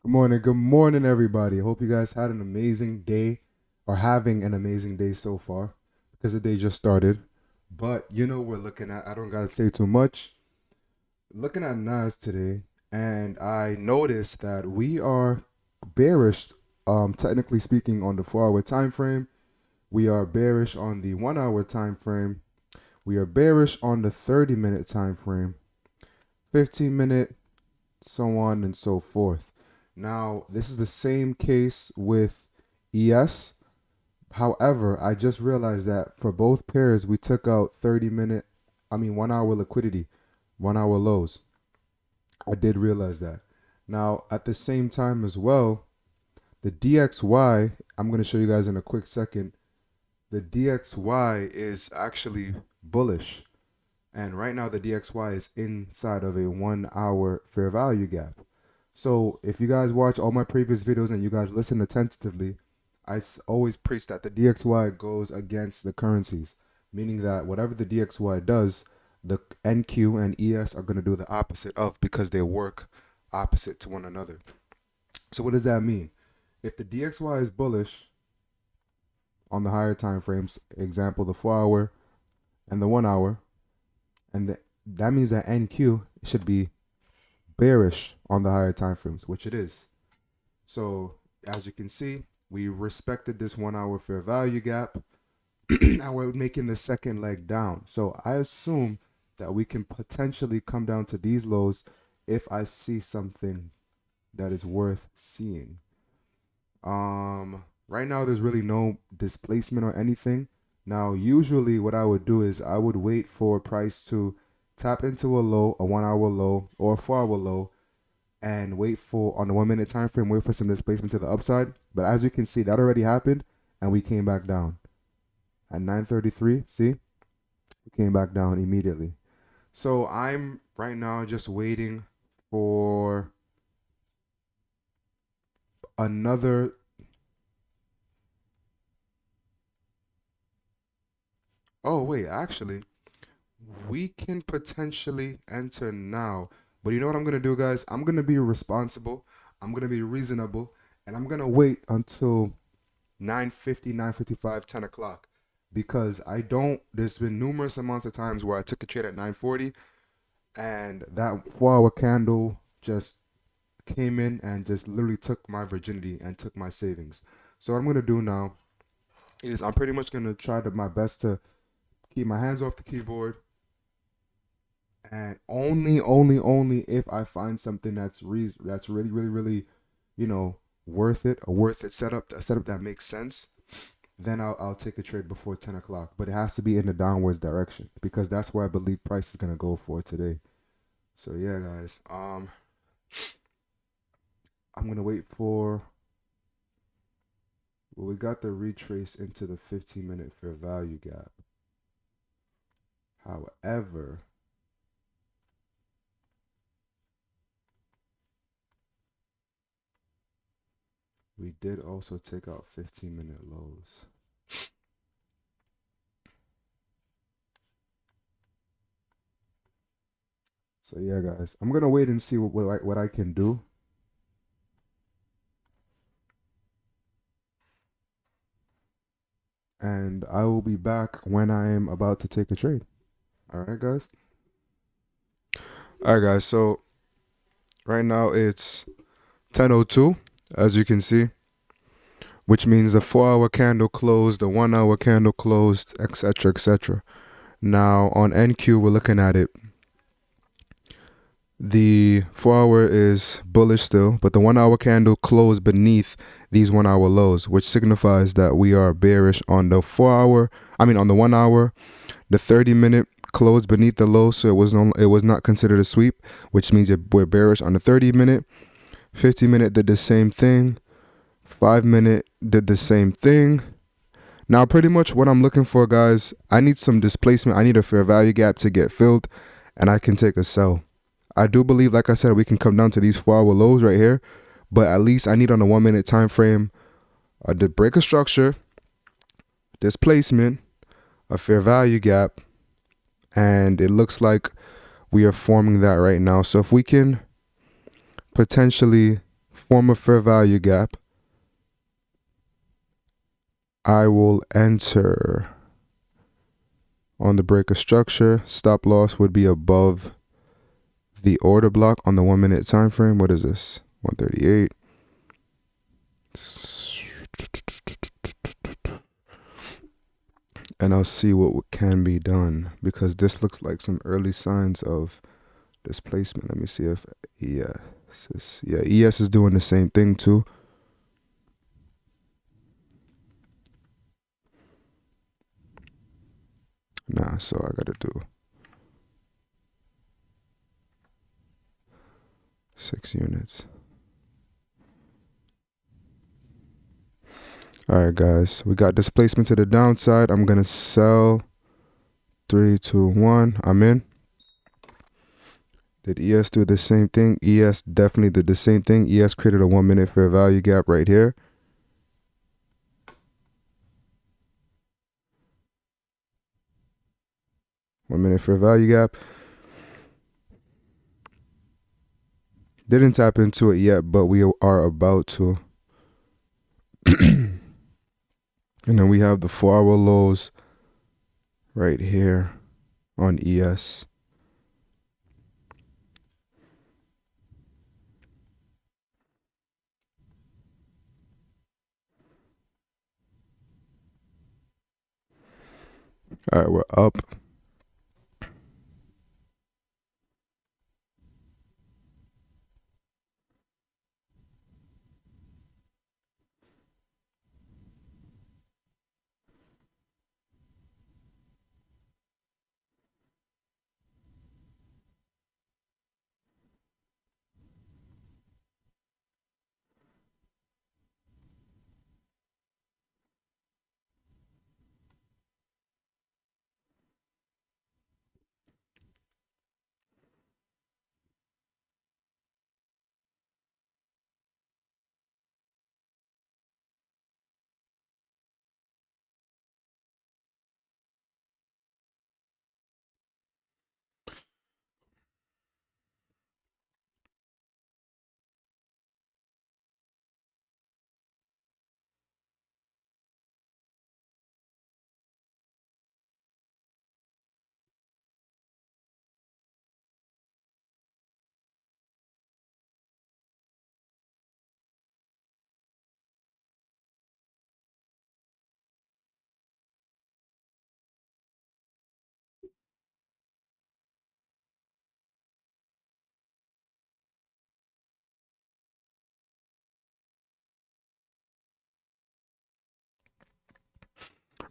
Good morning, everybody. I hope you guys had an amazing day or having an amazing day so far because the day just started. But we're looking at, I don't gotta say too much. Looking at Nas today, and I noticed that we are bearish, technically speaking, on the 4 hour time frame. We are bearish on the 1 hour time frame. We are bearish on the 30-minute time frame, 15-minute, so on and so forth. Now, this is the same case with ES. However, I just realized that for both pairs, we took out 1 hour liquidity, 1 hour lows. I did realize that. Now, at the same time as well, the DXY, I'm going to show you guys in a quick second. The DXY is actually bullish. And right now, the DXY is inside of a 1 hour fair value gap. So if you guys watch all my previous videos and you guys listen attentively, I always preach that the DXY goes against the currencies, meaning that whatever the DXY does, the NQ and ES are going to do the opposite of because they work opposite to one another. So what does that mean? If the DXY is bullish on the higher time frames, example the 4 hour and the 1 hour, and that means that NQ should be bearish on the higher time frames, which it is. So as you can see, we respected this 1 hour fair value gap and we're making the second leg down. So I assume that we can potentially come down to these lows if I see something that is worth seeing. Right now there's really no displacement or anything. Now, usually what I would do is I would wait for price to tap into a low, a 1 hour low or a 4 hour low, and wait for on the 1 minute time frame, wait for some displacement to the upside. But as you can see, that already happened and we came back down. At 9:33, see? We came back down immediately. So I'm right now just waiting for another Oh wait, actually, we can potentially enter now. But you know what I'm gonna do, guys? I'm gonna be responsible. I'm gonna be reasonable, and I'm gonna wait until 9:50, 9:55, 10 o'clock, because I don't. There's been numerous amounts of times where I took a trade at 9:40, and that 4 hour candle just came in and just literally took my virginity and took my savings. So what I'm gonna do now is I'm pretty much gonna try my best to keep my hands off the keyboard, and only if I find something that's really really really, you know, worth it setup, a setup that makes sense, then I'll take a trade before 10 o'clock. But it has to be in the downwards direction because that's where I believe price is gonna go for today. So yeah, guys, I'm gonna wait for. Well, we got the retrace into the 15-minute fair value gap. However, we did also take out 15-minute lows. So yeah, guys, I'm gonna wait and see what I can do. And I will be back when I am about to take a trade. All right, guys. All right, guys. So right now it's 10:02, as you can see, which means the 4 hour candle closed, the 1 hour candle closed, etc., etc. Now on NQ, we're looking at it. The 4 hour is bullish still, but the 1 hour candle closed beneath these 1 hour lows, which signifies that we are bearish on the 4 hour. On the 1 hour. The 30-minute closed beneath the low, so it was not considered a sweep, which means we're bearish on the 30-minute. 50-minute did the same thing. 5-minute did the same thing. Now, pretty much what I'm looking for, guys, I need some displacement. I need a fair value gap to get filled, and I can take a sell. I do believe, like I said, we can come down to these 4 hour lows right here, but at least I need on a 1 minute time frame to break a structure, displacement, a fair value gap, and it looks like we are forming that right now. So if we can potentially form a fair value gap. I will enter on the break of structure. Stop loss would be above the order block on the 1 minute time frame. What is this? 138. And I'll see what can be done, because this looks like some early signs of displacement. Let me see if ES is doing the same thing too. Nah, so I gotta do 6 units. All right, guys, we got displacement to the downside. I'm gonna sell. 3, 2, 1. I'm in. Did ES do the same thing? ES definitely did the same thing. ES created a 1 minute fair value gap right here. One minute fair value gap. Didn't tap into it yet, but we are about to. And then we have the 4-hour lows right here on ES. All right, we're up.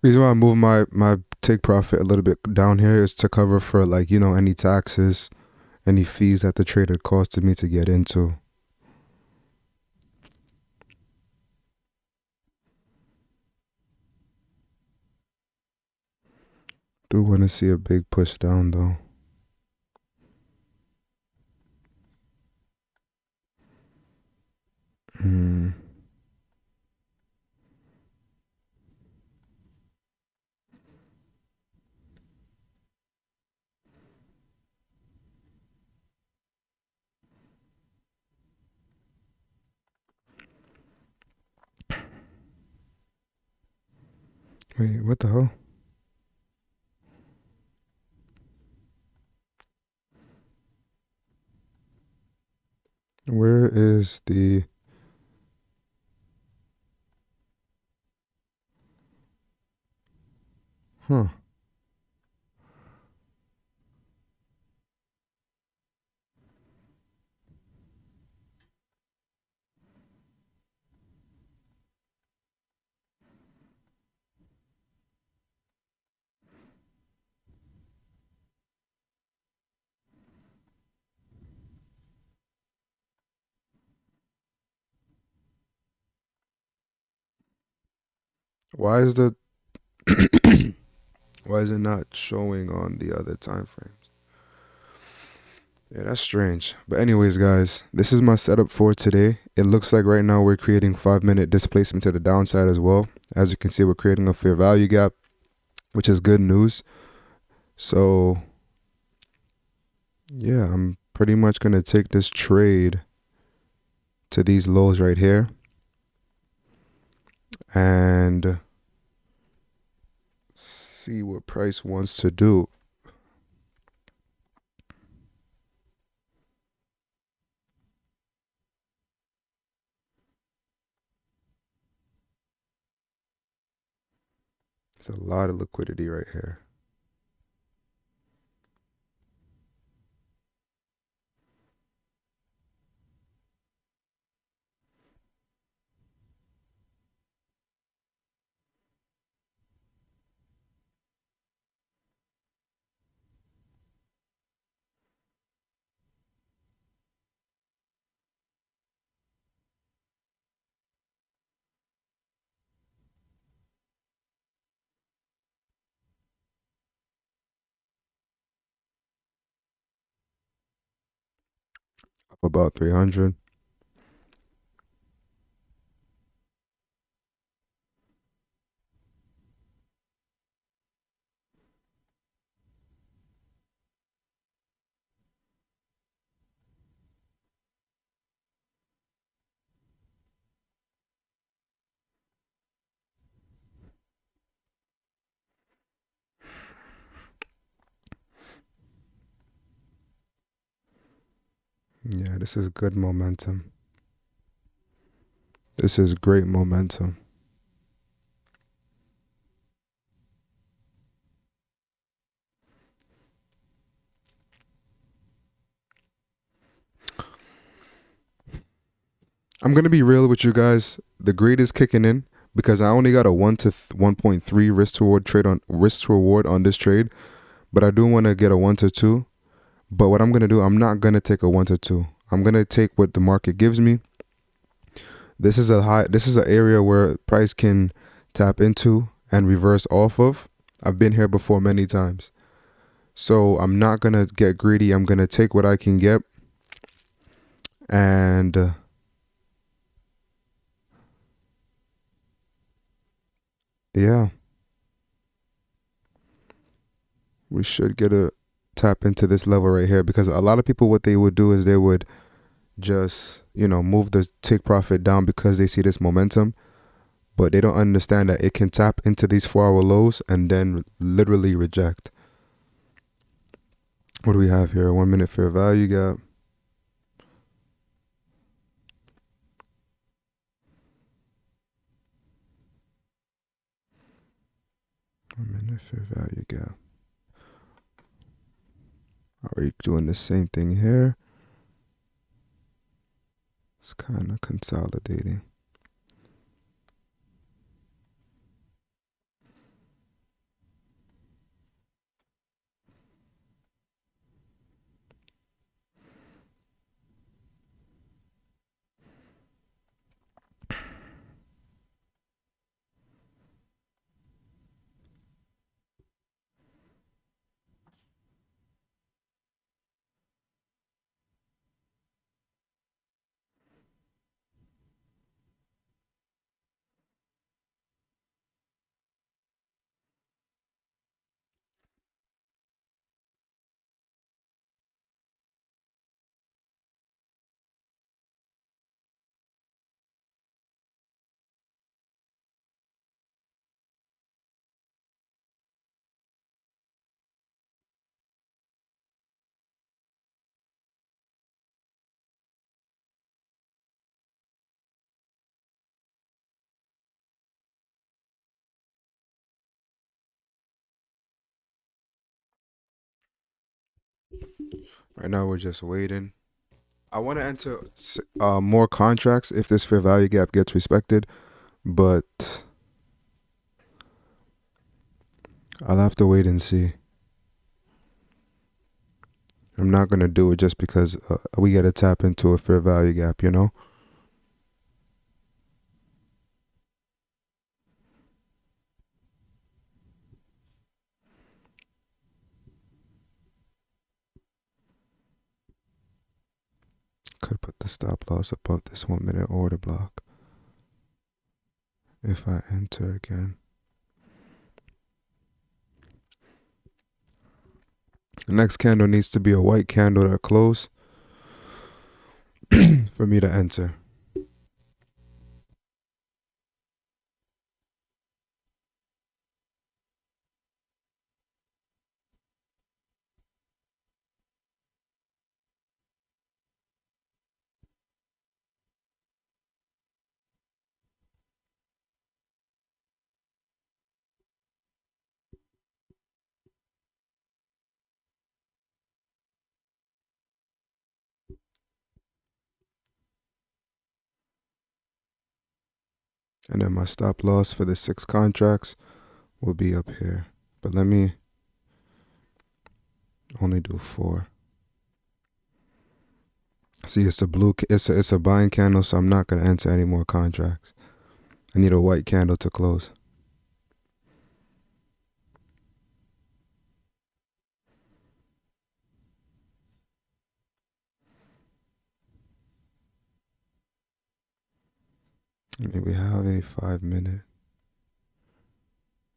Reason why I move my take profit a little bit down here is to cover for, like, any taxes, any fees that the trader costed me to get into. Do want to see a big push down though. Wait, what the hell? Where is the... Huh. Why is the... Why is it not showing on the other time frames? Yeah, that's strange. But anyways, guys, this is my setup for today. It looks like right now we're creating 5-minute displacement to the downside as well. As you can see, we're creating a fair value gap, which is good news. So yeah, I'm pretty much going to take this trade to these lows right here, and see what price wants to do. There's a lot of liquidity right here. Up about 300. Yeah, this is good momentum. This is great momentum. I'm gonna be real with you guys. The grade is kicking in because I only got a 1 to 1.3 risk reward on this trade, but I do want to get a 1 to 2. But what I'm gonna do, I'm not gonna take a 1 to 2. I'm gonna take what the market gives me. This is a high. This is an area where price can tap into and reverse off of. I've been here before many times, so I'm not gonna get greedy. I'm gonna take what I can get, and yeah, we should get a tap into this level right here because a lot of people, what they would do is they would just move the take profit down because they see this momentum, but they don't understand that it can tap into these 4-hour lows and then literally reject. What do we have here? 1 minute fair value gap. Fair value gap. Are we doing the same thing here? It's kind of consolidating. Right now we're just waiting. I want to enter more contracts if this fair value gap gets respected, but I'll have to wait and see. I'm not going to do it just because we got to tap into a fair value gap, Could put the stop loss above this 1 minute order block if I enter again. The next candle needs to be a white candle to close for me to enter. And then my stop loss for the 6 contracts will be up here. But let me only do 4. See, it's a blue. It's a buying candle, so I'm not gonna enter any more contracts. I need a white candle to close. I mean, we have a 5-minute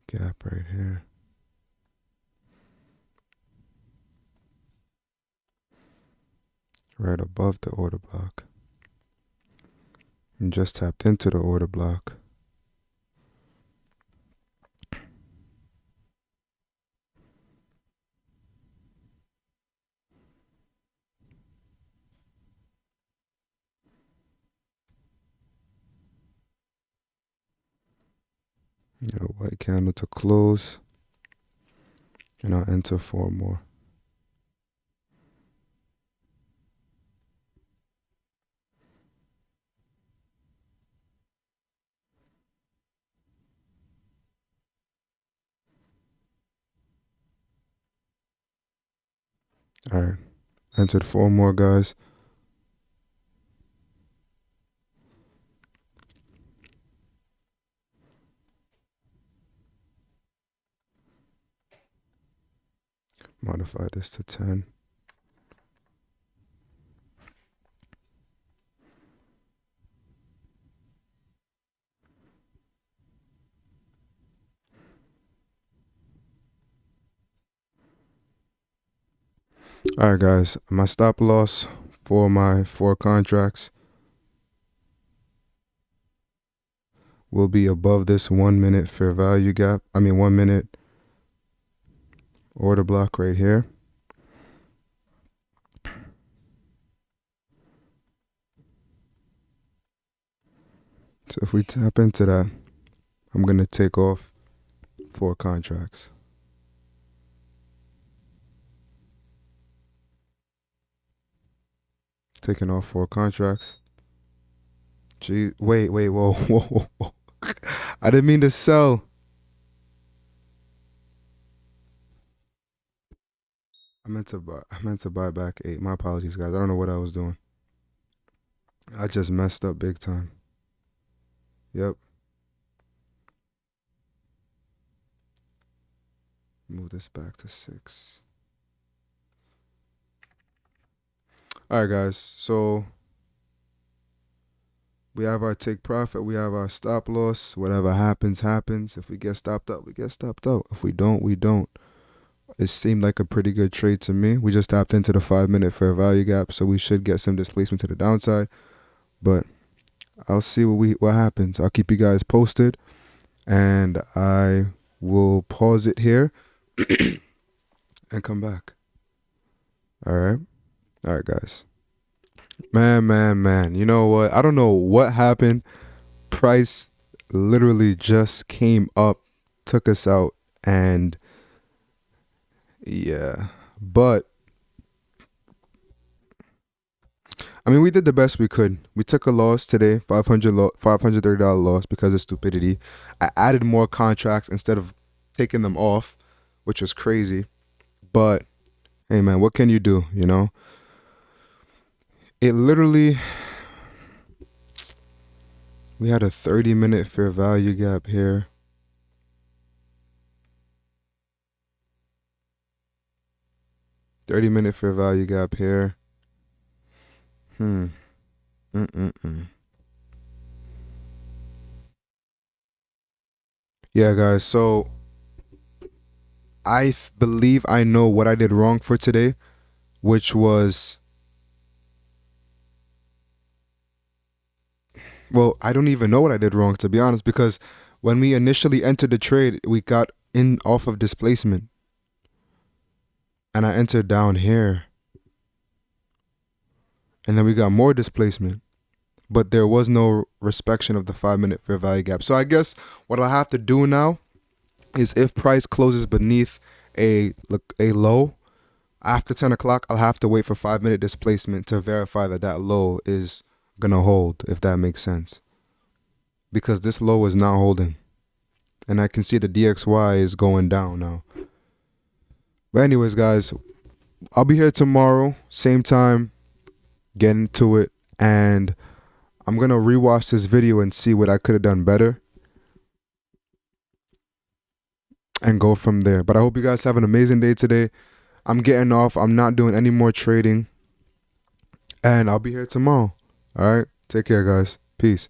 gap right here. Right above the order block. And just tapped into the order block. A white candle to close. And I'll enter 4 more. All right. Entered 4 more, guys. Modify this to 10. All right, guys. My stop loss for my 4 contracts will be above this 1 minute fair value gap. 1 minute order block right here. So if we tap into that, I'm going to take off 4 contracts. Taking off 4 contracts. Gee, wait, whoa. I didn't mean to sell. I meant to buy back 8. My apologies, guys. I don't know what I was doing. I just messed up big time. Yep. Move this back to 6. All right, guys. So we have our take profit. We have our stop loss. Whatever happens, happens. If we get stopped out, we get stopped out. If we don't, we don't. It seemed like a pretty good trade to me. We just tapped into the 5-minute fair value gap, so we should get some displacement to the downside. But I'll see what happens. I'll keep you guys posted, and I will pause it here and come back. All right, guys. Man. You know what? I don't know what happened. Price literally just came up, took us out, and yeah. But we did the best we could. We took a loss today, $530 loss because of stupidity. I added more contracts instead of taking them off, which was crazy. But hey, man, what can you do? It literally, we had a 30-minute fair value gap here. $30-minute fair value gap here. Yeah, guys, so I believe I know what I did wrong for today, which was, well, I don't even know what I did wrong, to be honest, because when we initially entered the trade, we got in off of displacement. And I entered down here. And then we got more displacement. But there was no respect of the 5-minute fair value gap. So I guess what I'll have to do now is if price closes beneath a low, after 10 o'clock, I'll have to wait for 5-minute displacement to verify that low is going to hold, if that makes sense. because this low is not holding. And I can see the DXY is going down now. But anyways, guys, I'll be here tomorrow, same time, getting to it. And I'm going to rewatch this video and see what I could have done better. And go from there. But I hope you guys have an amazing day today. I'm getting off. I'm not doing any more trading. And I'll be here tomorrow. All right. Take care, guys. Peace.